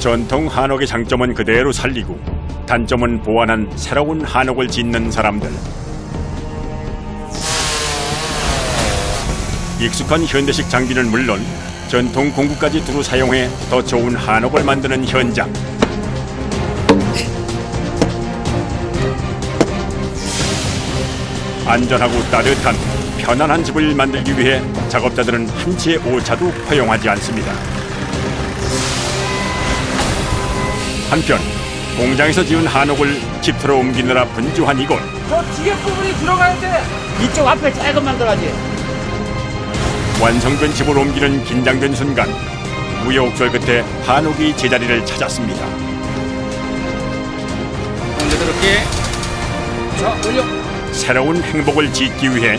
전통 한옥의 장점은 그대로 살리고 단점은 보완한 새로운 한옥을 짓는 사람들. 익숙한 현대식 장비는 물론 전통 공구까지 두루 사용해 더 좋은 한옥을 만드는 현장. 안전하고 따뜻한 편안한 집을 만들기 위해 작업자들은 한치의 오차도 허용하지 않습니다. 한편 공장에서 지은 한옥을 집터로 옮기느라 분주한 이곳. 저 뒤에 부분이 들어가야 돼. 이쪽 앞에 조금만 들어가지. 완성된 집을 옮기는 긴장된 순간 우여곡절 끝에 한옥이 제자리를 찾았습니다. 그렇게 자 올려. 새로운 행복을 짓기 위해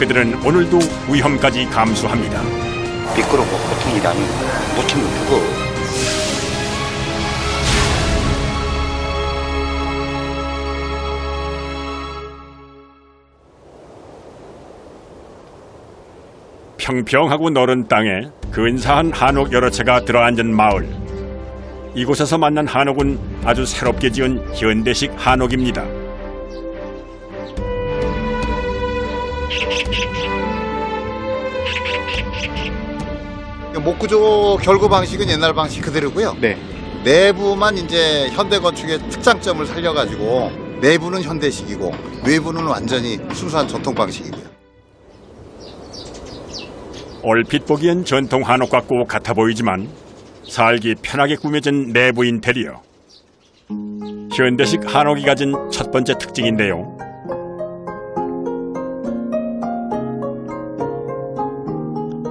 그들은 오늘도 위험까지 감수합니다. 미끄럽고 보통 일이 아니고 놓치면 죽어. 평평하고 넓은 땅에 근사한 한옥 여러 채가 들어앉은 마을. 이곳에서 만난 한옥은 아주 새롭게 지은 현대식 한옥입니다. 목구조 결구 방식은 옛날 방식 그대로고요. 네. 내부만 이제 현대 건축의 특장점을 살려가지고 내부는 현대식이고 외부는 완전히 순수한 전통 방식이고요. 얼핏 보기엔 전통 한옥과 꼭 같아 보이지만 살기 편하게 꾸며진 내부 인테리어. 현대식 한옥이 가진 첫 번째 특징인데요.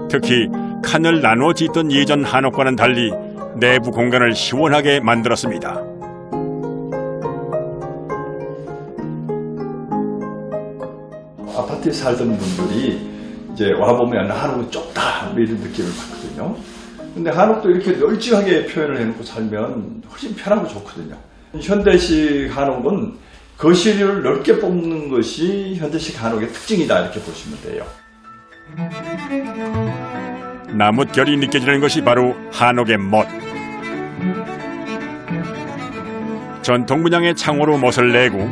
특히 칸을 나누어 짓던 예전 한옥과는 달리 내부 공간을 시원하게 만들었습니다. 아파트에 살던 분들이 이제 와보면 한옥은 좁다 이런 느낌을 받거든요. 근데 한옥도 이렇게 널찍하게 표현을 해놓고 살면 훨씬 편하고 좋거든요. 현대식 한옥은 거실을 넓게 뽑는 것이 현대식 한옥의 특징이다 이렇게 보시면 돼요. 나뭇결이 느껴지는 것이 바로 한옥의 멋. 전통 문양의 창호로 멋을 내고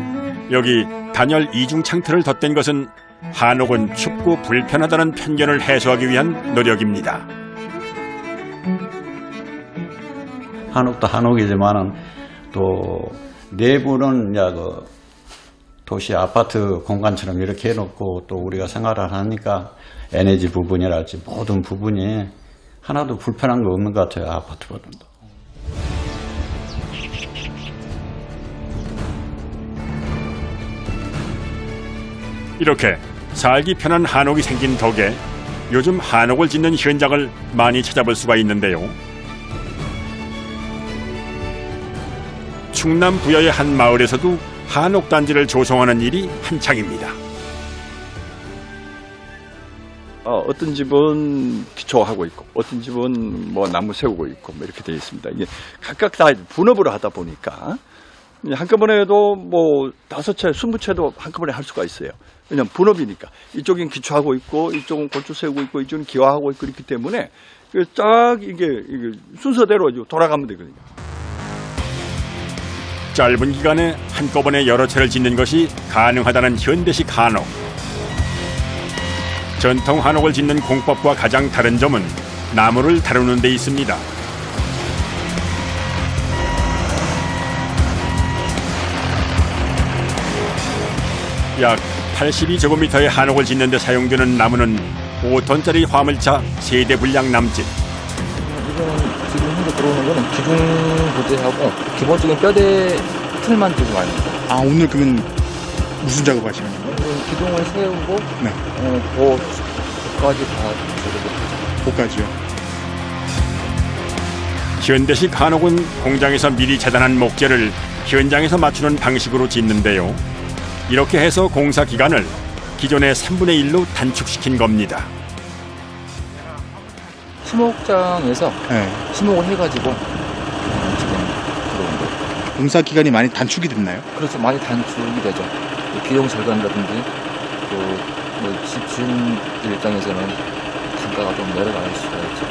여기 단열 이중 창틀을 덧댄 것은 한옥은 춥고 불편하다는 편견을 해소하기 위한 노력입니다. 한옥도 한옥이지만은 또 내부는 도시 아파트 공간처럼 이렇게 해놓고 또 우리가 생활을 하니까 에너지 부분이랄지 모든 부분이 하나도 불편한 거 없는 것 같아요. 아파트보다도. 이렇게 살기 편한 한옥이 생긴 덕에 요즘 한옥을 짓는 현장을 많이 찾아볼 수가 있는데요. 충남 부여의 한 마을에서도 한옥 단지를 조성하는 일이 한창입니다. 어떤 집은 기초하고 있고 어떤 집은 뭐 나무 세우고 있고 뭐 이렇게 되어 있습니다. 이게 각각 다 분업으로 하다 보니까 한꺼번에 해도 뭐 5채, 20채도 한꺼번에 할 수가 있어요. 왜냐하면 분업이니까 이쪽은 기초하고 있고 이쪽은 골조 세우고 있고 이쪽은 기와하고 있고 이렇기 때문에 쫙 이게 순서대로 돌아가면 되거든요. 짧은 기간에 한꺼번에 여러 채를 짓는 것이 가능하다는 현대식 한옥. 전통 한옥을 짓는 공법과 가장 다른 점은 나무를 다루는 데 있습니다. 약 82제곱미터의 한옥을 짓는 데 사용되는 나무는 5톤짜리 화물차 3대 분량 남짓. 이거는 지금 현재 들어오는 거는 기둥 부재하고 기본적인 뼈대 틀만 들고 와요. 아, 오늘 그러면 무슨 작업하시는 거예요? 기둥을 세우고 네. 그까지 다 저렇게 그까지요. 현대식 한옥은 공장에서 미리 재단한 목재를 현장에서 맞추는 방식으로 짓는데요. 이렇게 해서 공사 기간을 기존의 3분의 1로 단축시킨 겁니다. 심목장에서 네. 심목을 해가지고 지금 들어온 거예요. 공사 기간이 많이 단축이 됐나요? 그래서 많이 단축이 되죠. 비용 절감이라든지 또 집 주인들 입장에서는 단가가 좀 내려갈 수가 있죠.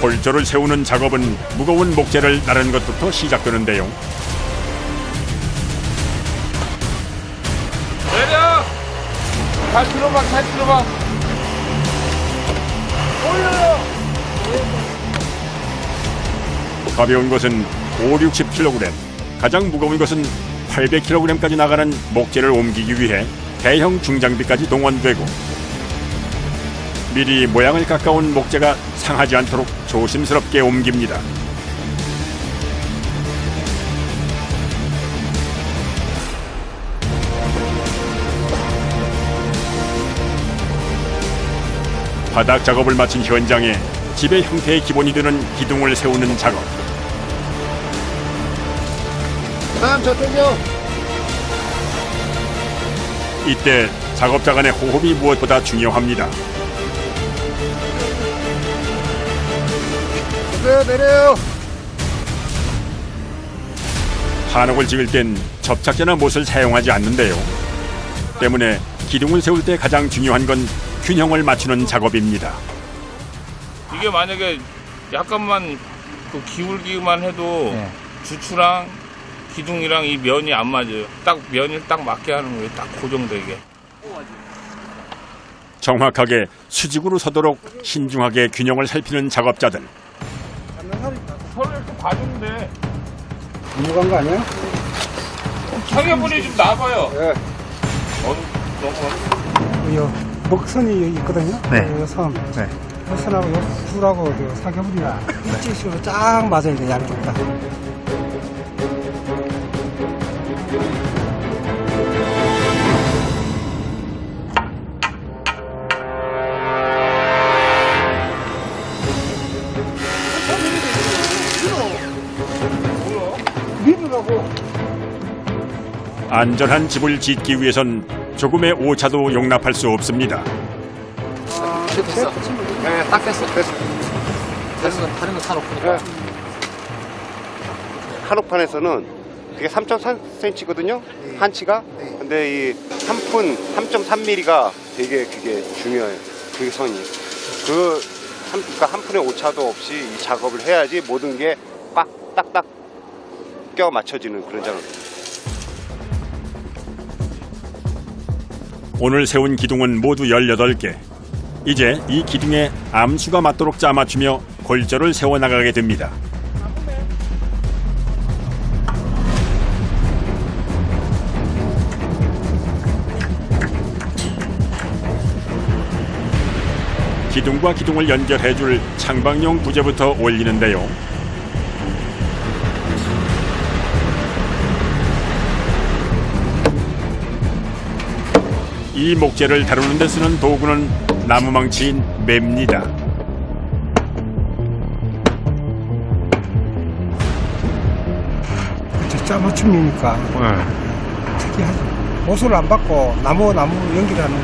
골조를 세우는 작업은 무거운 목재를 나르는 것부터 시작되는데요. 내려! 잘 들어봐, 잘 들어봐. 올려요! 가벼운 것은 5-60kg, 가장 무거운 것은 800kg까지 나가는 목재를 옮기기 위해 대형 중장비까지 동원되고, 미리 모양을 깎아온 목재가 상하지 않도록 조심스럽게 옮깁니다. 바닥 작업을 마친 현장에 집의 형태의 기본이 되는 기둥을 세우는 작업. 다음 저쪽이요. 이때 작업자 간의 호흡이 무엇보다 중요합니다. 내려요. 한옥을 지을 땐 접착제나 못을 사용하지 않는데요. 때문에 기둥을 세울 때 가장 중요한 건 균형을 맞추는 작업입니다. 이게 만약에 약간만 그 기울기만 해도 주추랑 기둥이랑 이 면이 안 맞아요. 딱 면을 딱 맞게 하는 거예요. 딱 고정되게. 정확하게 수직으로 서도록 신중하게 균형을 살피는 작업자들. 서로 이렇게 봐주면 돼. 넘어간 거 아니야? 청해분이 좀 나와봐요. 네. 너무. 요 먹선이 여기 있거든요. 네. 요 선. 네. 요 선하고 요 줄하고 요 사겨불이가 일직선으로 쫙 맞아야 돼, 양쪽 다. 밀으라고. 안전한 집을 짓기 위해선 조금의 오차도 용납할 수 없습니다. 됐어. 네, 딱 됐어. 됐어. 다른 거 사놓고. 한옥판에서는 그게 3.3cm거든요. 한치가. 근데 이 3.3mm가 되게 그게 중요해요. 그게 선이. 그러니까 한 푼의 오차도 없이 이 작업을 해야지 모든 게 꽉 딱딱 껴 맞춰지는 그런 작업입니다. 오늘 세운 기둥은 모두 18개. 이제 이 기둥에 암수가 맞도록 짜맞추며 골조를 세워나가게 됩니다. 기둥과 기둥을 연결해줄 창방용 부재부터 올리는데요. 이 목재를 다루는 데 쓰는 도구는 나무망치인 매입니다. 그쵸, 짜맞춤이니까. 특이하죠. 못을 안 받고 나무 연결하는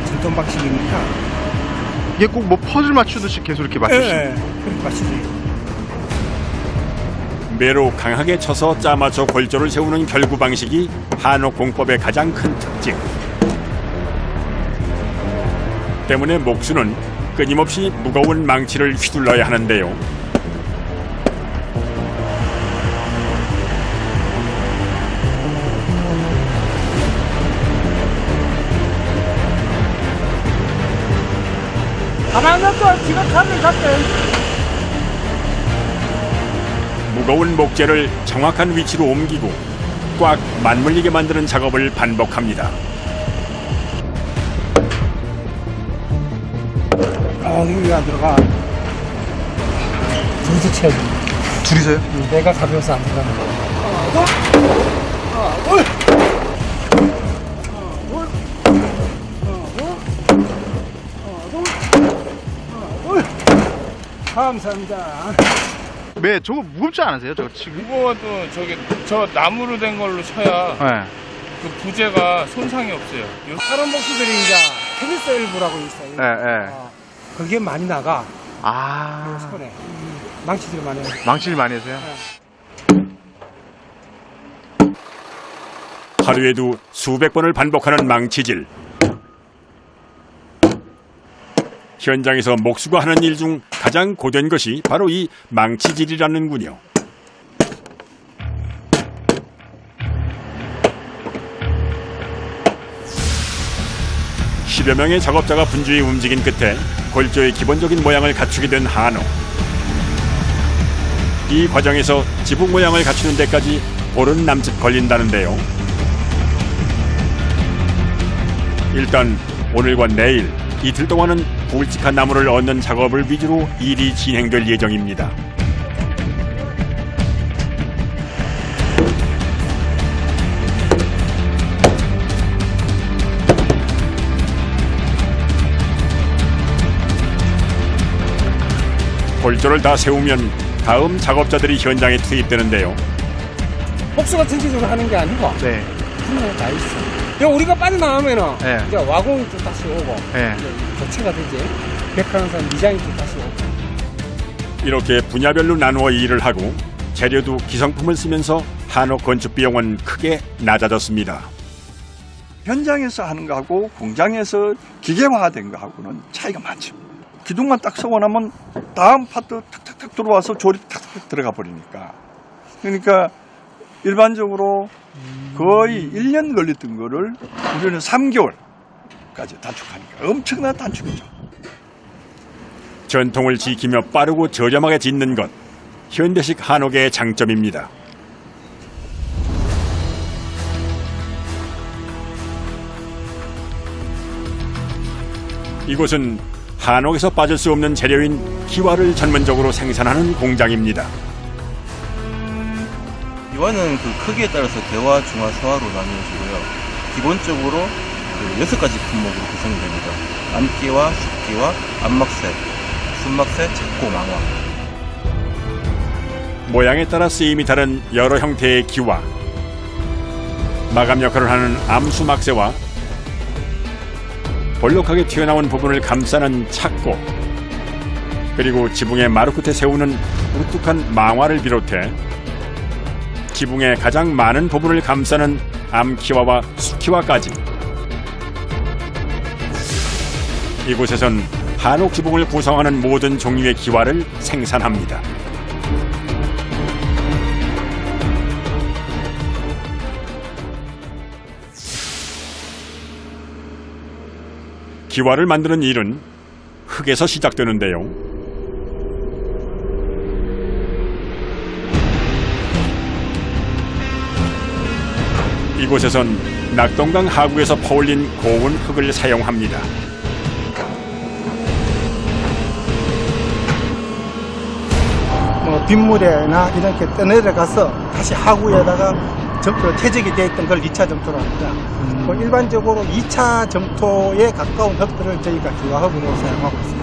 전통 방식이니까. 이게 꼭 뭐 퍼즐 맞추듯이 계속 이렇게 맞추시는 예, 그렇게 맞추지. 매로 강하게 쳐서 짜맞춰 골조를 세우는 결구 방식이 한옥 공법의 가장 큰 특징. 때문에 목수는 끊임없이 무거운 망치를 휘둘러야 하는데요. 가만 놔둬. 지가 칼을 잡대. 무거운 목재를 정확한 위치로 옮기고 꽉 맞물리게 만드는 작업을 반복합니다. 여기 안 들어가. 둘이서 쳐야 돼. 둘이서요? 내가 가벼워서 안 들어가는 거야. 감사합니다. 네, 저거 무겁지 않으세요? 저거 지금? 무거워도 저 나무로 된 걸로 쳐야 네. 그 부재가 손상이 없어요. 다른 목수들이 이제 테니스 일부라고 있어요. 네. 그게 많이 나가. 아, 손에. 망치들이 많이 나가. 망치를 많이 해서요? 하루에도 수백 번을 반복하는 망치질. 현장에서 목수가 하는 일 중 가장 고된 것이 바로 이 망치질이라는군요. 십여 명의 작업자가 분주히 움직인 끝에 골조의 기본적인 모양을 갖추게 된 한옥. 이 과정에서 지붕 모양을 갖추는 데까지 보름 남짓 걸린다는데요. 일단 오늘과 내일 이틀 동안은 굵직한 나무를 얻는 작업을 위주로 일이 진행될 예정입니다. 골조를 다 세우면 다음 작업자들이 현장에 투입되는데요. 복수가 전체적으로 하는 게 아니고 네. 분명히 다 있어. 우리가 빠져나가면은 네. 이제 와공이 또 다시 오고 네. 이제 교체가 되지. 백하는 사람 미장이 또 다시 오고. 이렇게 분야별로 나누어 일을 하고 재료도 기성품을 쓰면서 한옥 건축 비용은 크게 낮아졌습니다. 현장에서 하는 거하고 공장에서 기계화된 거하고는 차이가 많죠. 기둥만 딱 세워놓으면 다음 파트 탁탁탁 들어와서 조립 탁탁 들어가 버리니까. 그러니까 일반적으로 거의 1년 걸렸던 거를 우리는 3개월까지 단축하니까 엄청난 단축이죠. 전통을 지키며 빠르고 저렴하게 짓는 것, 현대식 한옥의 장점입니다. 이곳은 한옥에서 빠질 수 없는 재료인 기와를 전문적으로 생산하는 공장입니다. 기와는 그 크기에 따라서 대화, 중화, 소화로 나뉘어지고요. 기본적으로 그 6가지 품목으로 구성이 됩니다. 암기와, 숫기와, 암막색, 순막색, 작고, 망화. 모양에 따라 쓰임이 다른 여러 형태의 기와, 마감 역할을 하는 암수막새와 볼록하게 튀어나온 부분을 감싸는 착고, 그리고 지붕의 마루 끝에 세우는 우뚝한 망화를 비롯해 지붕의 가장 많은 부분을 감싸는 암기와와 수기와까지 이곳에선 한옥 지붕을 구성하는 모든 종류의 기와를 생산합니다. 기와를 만드는 일은 흙에서 시작되는데요. 이곳에선 낙동강 하구에서 퍼올린 고운 흙을 사용합니다. 빗물에나 이렇게 떠내려가서 다시 하구에다가 점토로 퇴적이 되어 있던 걸 2차 점토로 합니다. 일반적으로 2차 점토에 가까운 흙들을 저희가 기와흙으로 사용하고 있습니다.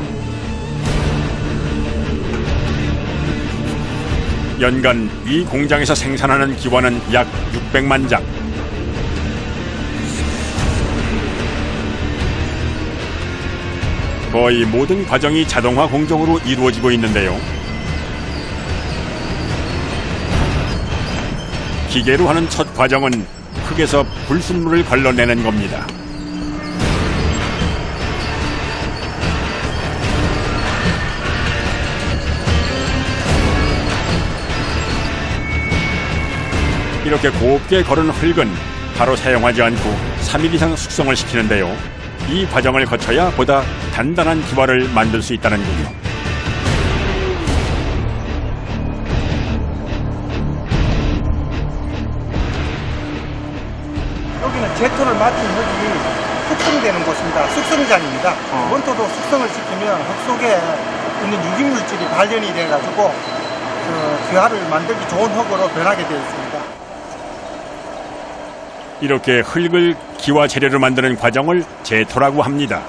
연간 이 공장에서 생산하는 기와는 약 600만 장. 거의 모든 과정이 자동화 공정으로 이루어지고 있는데요. 기계로 하는 첫 과정은 흙에서 불순물을 걸러내는 겁니다. 이렇게 곱게 걸은 흙은 바로 사용하지 않고 3일 이상 숙성을 시키는데요. 이 과정을 거쳐야 보다 단단한 기와를 만들 수 있다는군요. 여기는 제토를 맡은 흙이 숙성되는 곳입니다. 숙성장입니다. 원토도 숙성을 시키면 흙 속에 있는 유기물질이 발현이 돼가지고 기와를 만들기 좋은 흙으로 변하게 되어 있습니다. 이렇게 흙을 기와 재료로 만드는 과정을 제토라고 합니다.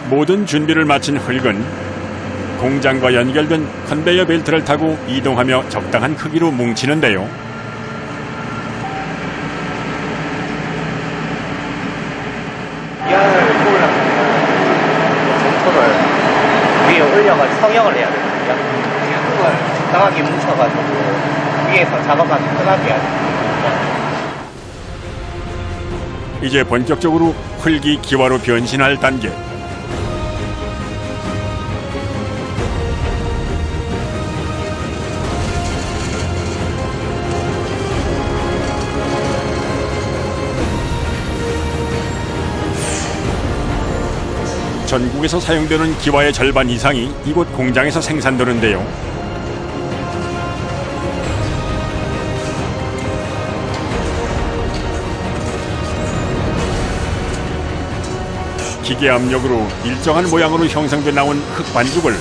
모든 준비를 마친 흙은 공장과 연결된 컨베이어 벨트를 타고 이동하며 적당한 크기로 뭉치는데요. 기와를 뽑으려면 점토를 위에 올려가지고 성형을 해야 되거든요. 흙을 적당하게 뭉쳐가지고 위에서 작업하기 편하게 해야 됩니다. 이제 본격적으로 흙이 기와로 변신할 단계. 전국에서 사용되는 기와의 절반 이상이 이곳 공장에서 생산되는데요. 기계 압력으로 일정한 모양으로 형성돼 나온 흙 반죽을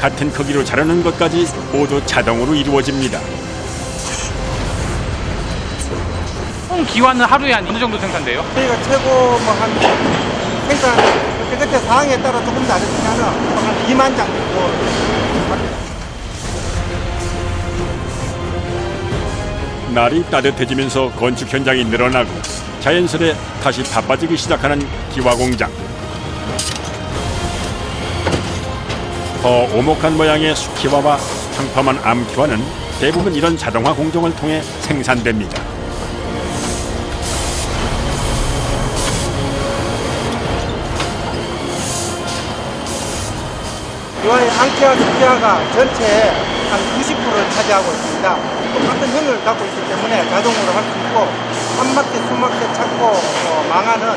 같은 크기로 자르는 것까지 모두 자동으로 이루어집니다. 총 기와는 하루에 한 어느 정도 생산돼요? 저희가 최고 뭐한 생산 그때 상황에 따라 조금 다르지만은 한 2만 장 정도. 날이 따뜻해지면서 건축 현장이 늘어나고 자연스레 다시 바빠지기 시작하는 기와 공장. 더 오목한 모양의 수기와와 평범한 암기와는 대부분 이런 자동화 공정을 통해 생산됩니다. 기와의 앙키와 수기와가 전체의 한 90%를 차지하고 있습니다. 똑같은 형을 갖고 있기 때문에 자동으로 할 수 있고 한막대, 수막대 찾고 망하는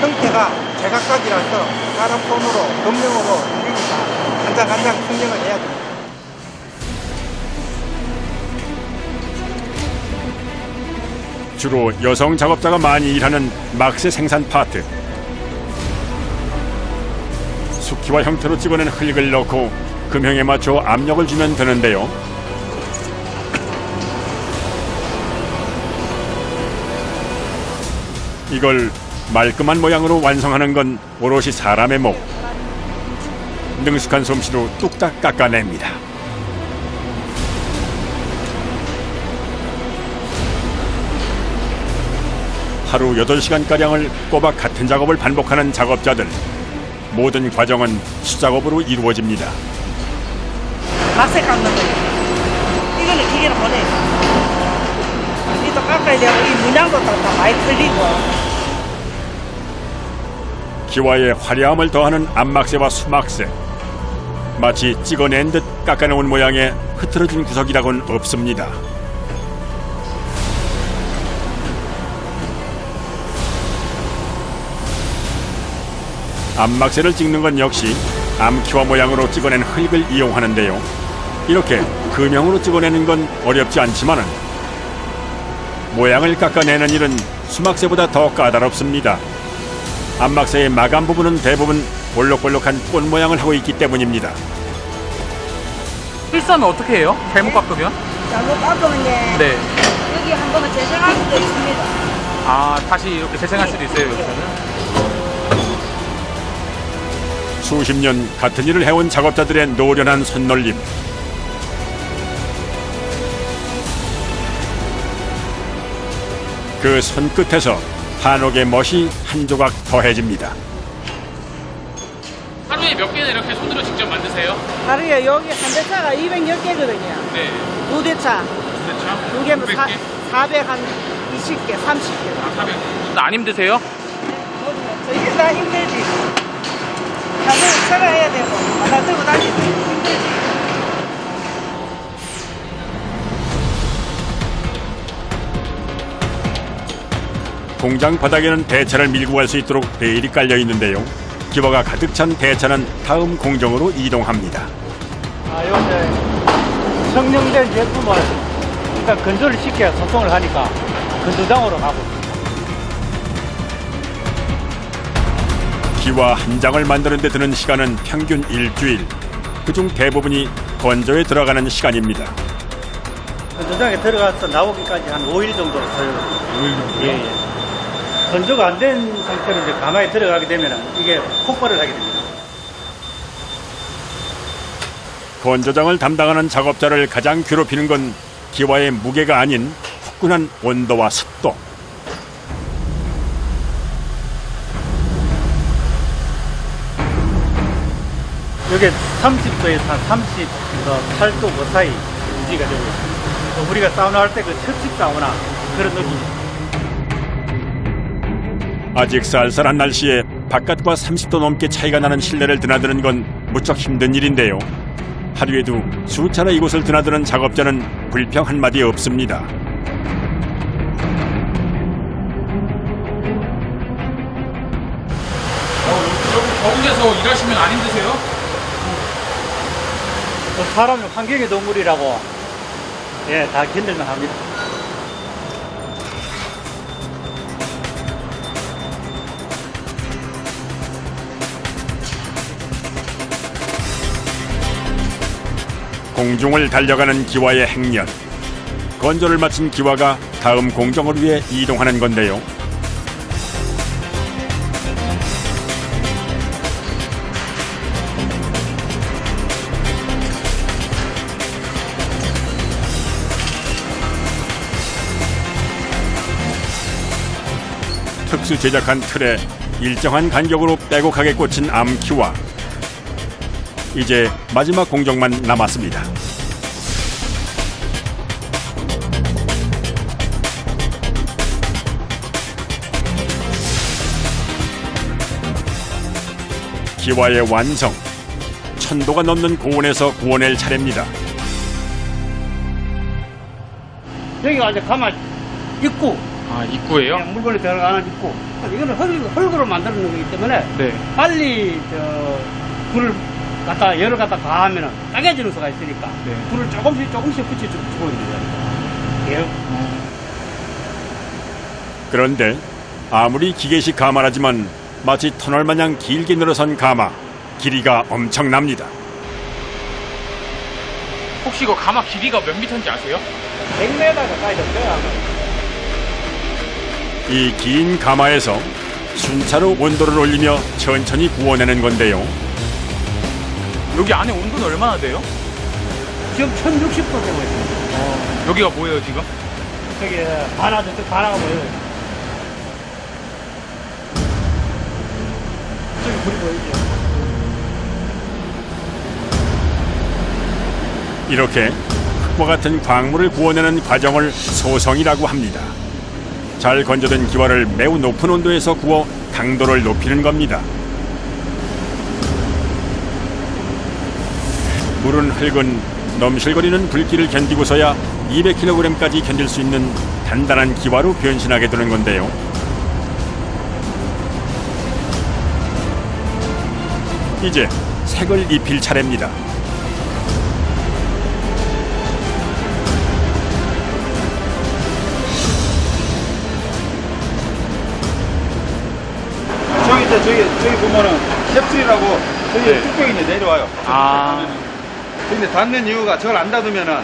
형태가 제각각이라서 사람 손으로, 검명으로 일일이 다 간장간장 선정을 해야 됩니다. 주로 여성 작업자가 많이 일하는 막세 생산 파트. 수키와 형태로 찍어낸 흙을 넣고 금형에 맞춰 압력을 주면 되는데요. 이걸 말끔한 모양으로 완성하는 건 오롯이 사람의 목. 능숙한 솜씨로 뚝딱 깎아냅니다. 하루 8시간가량을 꼬박 같은 작업을 반복하는 작업자들. 모든 과정은 수작업으로 이루어집니다. 막세 깎는 거예요. 이거는 기계로 보내요. 이도 깎아야 되고 이 문양도 다 많이 틀리고. 기와의 화려함을 더하는 암막새와 수막새. 마치 찍어낸 듯 깎아놓은 모양의 흐트러진 구석이라고는 없습니다. 암막새를 찍는 건 역시 암키와 모양으로 찍어낸 흙을 이용하는데요. 이렇게 금형으로 찍어내는 건 어렵지 않지만은 모양을 깎아내는 일은 수막새보다 더 까다롭습니다. 암막새의 마감 부분은 대부분 볼록볼록한 꽃 모양을 하고 있기 때문입니다. 실수하면 어떻게 해요? 잘못 깎으면? 잘못 깎으면 네. 여기 한 번은 재생할 수도 있습니다. 아, 다시 이렇게 재생할 수도 있어요, 여기서는? 수십 년 같은 일을 해온 작업자들의 노련한 손놀림. 그 손끝에서 한옥의 멋이 한 조각 더해집니다. 하루에 몇 개나 이렇게 손으로 직접 만드세요? 하루에 여기 한 대차가 210개거든요. 네. 두 대차. 그렇죠? 두 개면 500개? 420개, 30개. 아, 400. 안 힘드세요? 이게 다 힘들지. 다들 살아야 되고, 다 들고 다니기 힘들지. 공장 바닥에는 대차를 밀고 갈 수 있도록 레일이 깔려 있는데요. 기와가 가득 찬 대차는 다음 공정으로 이동합니다. 요새 성형된 제품을 일단 건조를 시켜야 소통을 하니까 건조장으로 가고 있습니다. 기와 한 장을 만드는 데 드는 시간은 평균 일주일. 그중 대부분이 건조에 들어가는 시간입니다. 건조장에 들어가서 나오기까지 한 5일 정도 소요됩니다. 5일 정도요? 예. 건조가 안 된 상태로 이제 가마에 들어가게 되면 이게 폭발을 하게 됩니다. 건조장을 담당하는 작업자를 가장 괴롭히는 건 기와의 무게가 아닌 후끈한 온도와 습도. 이게 30도에서 한 38도 그 사이 유지가 되고 있습니다. 우리가 사우나 할 때 그 첩식 사우나 그런 느낌입니다. 아직 쌀쌀한 날씨에 바깥과 30도 넘게 차이가 나는 실내를 드나드는 건 무척 힘든 일인데요. 하루에도 수차례 이곳을 드나드는 작업자는 불평 한마디 없습니다. 여기 더운 데서 일하시면 안 힘드세요? 사람은 환경의 동물이라고 예, 다 견딜만 합니다. 공중을 달려가는 기와의 행렬. 건조를 마친 기와가 다음 공정을 위해 이동하는 건데요. 특수 제작한 틀에 일정한 간격으로 빼곡하게 꽂힌 암기와. 이제 마지막 공정만 남았습니다. 기와의 완성. 천도가 넘는 고온에서 구워낼 차례입니다. 여기가 이제 가마 입구. 아, 입구예요? 네, 물건이 들어가는 입구. 이거는 흙으로 만드는 거기 때문에 네. 빨리 불을 갖다 열을 갖다 가하면은 따개지는 수가 있으니까 네. 불을 조금씩 붙여주고 있는 거예요. 예. 그런데 아무리 기계식 가마라지만 마치 터널 마냥 길게 늘어선 가마. 길이가 엄청납니다. 혹시 이거 가마 길이가 몇 미터인지 아세요? 100m 가까이 됩니다. 이 긴 가마에서 순차로 온도를 올리며 천천히 구워내는 건데요. 여기 안에 온도는 얼마나 돼요? 지금 1060도 되고 있습니다. 여기가 뭐예요, 지금? 저기 바나죠. 바나가 보여요. 저기 불이 보이죠. 이렇게 흙과 같은 광물을 구워내는 과정을 소성이라고 합니다. 잘 건조된 기와를 매우 높은 온도에서 구워 강도를 높이는 겁니다. 물은 흙은 넘실거리는 불길을 견디고서야 200kg까지 견딜 수 있는 단단한 기와로 변신하게 되는 건데요. 이제 색을 입힐 차례입니다. 저기 보면은 캡슐이라고 저기 네. 뚜껑이 이제 내려와요. 아. 근데 닫는 이유가 저걸 안 닫으면은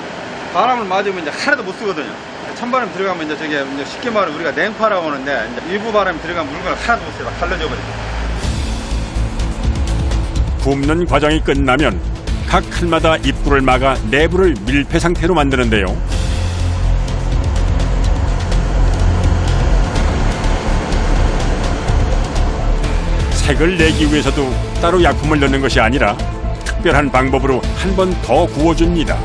바람을 맞으면 이제 하나도 못 쓰거든요. 찬바람이 들어가면 이제 저게 이제 쉽게 말하면 우리가 냉파라고 하는데 이제 일부 바람이 들어가면 물건을 하나도 못 써요. 다 갈라져 버려요. 굽는 과정이 끝나면 각 칸마다 입구를 막아 내부를 밀폐 상태로 만드는데요. 색을 내기 위해서도 따로 약품을 넣는 것이 아니라 특별한 방법으로 한 번 더 구워줍니다.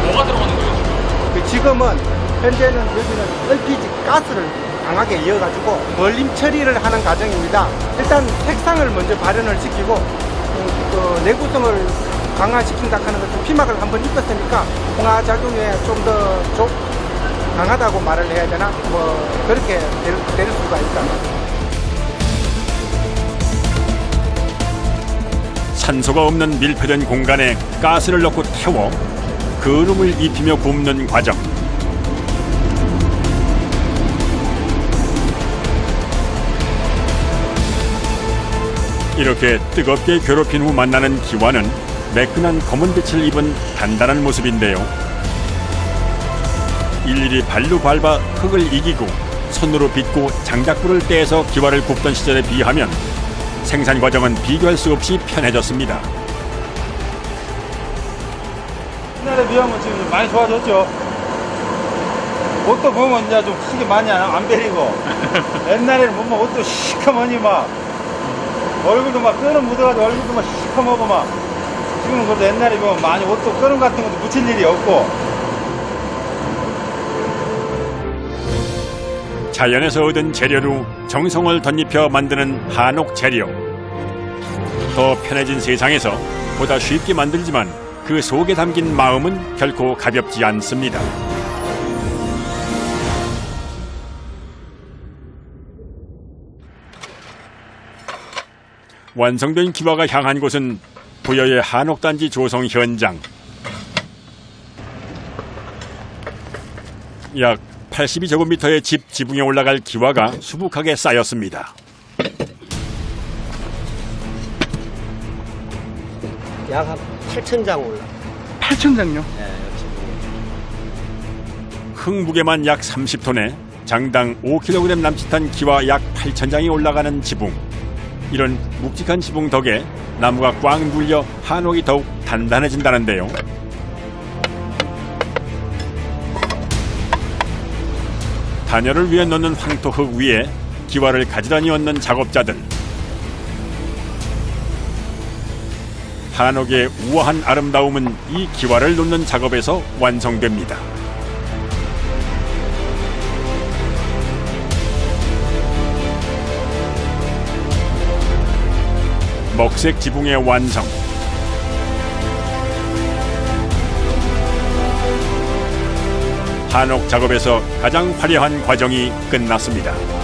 뭐가 들어가는 거예요, 지금은 현재는 여기는 LPG 가스를 강하게 이어가지고 멀림 처리를 하는 과정입니다. 일단 색상을 먼저 발현을 시키고 그 내구성을 강화시킨다 하는 것은 피막을 한번 입혔으니까 홍화 작용에 좀 더 강하다고 말을 해야 되나? 뭐 그렇게 될 수가 있다. 산소가 없는 밀폐된 공간에 가스를 넣고 태워 그름을 입히며 굽는 과정. 이렇게 뜨겁게 괴롭힌 후 만나는 기와는 매끈한 검은빛을 입은 단단한 모습인데요. 일일이 발로 밟아 흙을 이기고 손으로 빚고 장작불을 떼서 기와를 굽던 시절에 비하면 생산 과정은 비교할 수 없이 편해졌습니다. 옛날에 비하면 지금 많이 좋아졌죠. 옷도 보면 이제 좀 크게 많이 안 베리고 옛날에는 보면 옷도 시커머니 막 얼굴도 막 끓음 묻어가지고 얼굴도 막 시커머고 막 지금은 그래도 옛날에 보면 많이 옷도 끓음 같은 것도 묻힐 일이 없고 자연에서 얻은 재료로 정성을 덧입혀 만드는 한옥 재료. 더 편해진 세상에서 보다 쉽게 만들지만 그 속에 담긴 마음은 결코 가볍지 않습니다. 완성된 기와가 향한 곳은 부여의 한옥단지 조성 현장. 약 82제곱미터의 집 지붕에 올라갈 기와가 수북하게 쌓였습니다. 약 한 8,000장 올라. 8,000장요? 흙 무게만 약 30톤에 장당 5kg 남짓한 기와 약 8,000장이 올라가는 지붕. 이런 묵직한 지붕 덕에 나무가 꽉 눌려 한옥이 더욱 단단해진다는데요. 단열을 위해 넣는 황토흙 위에 기와를 가지런히 얹는 작업자들. 한옥의 우아한 아름다움은 이 기와를 놓는 작업에서 완성됩니다. 먹색 지붕의 완성. 한옥 작업에서 가장 화려한 과정이 끝났습니다.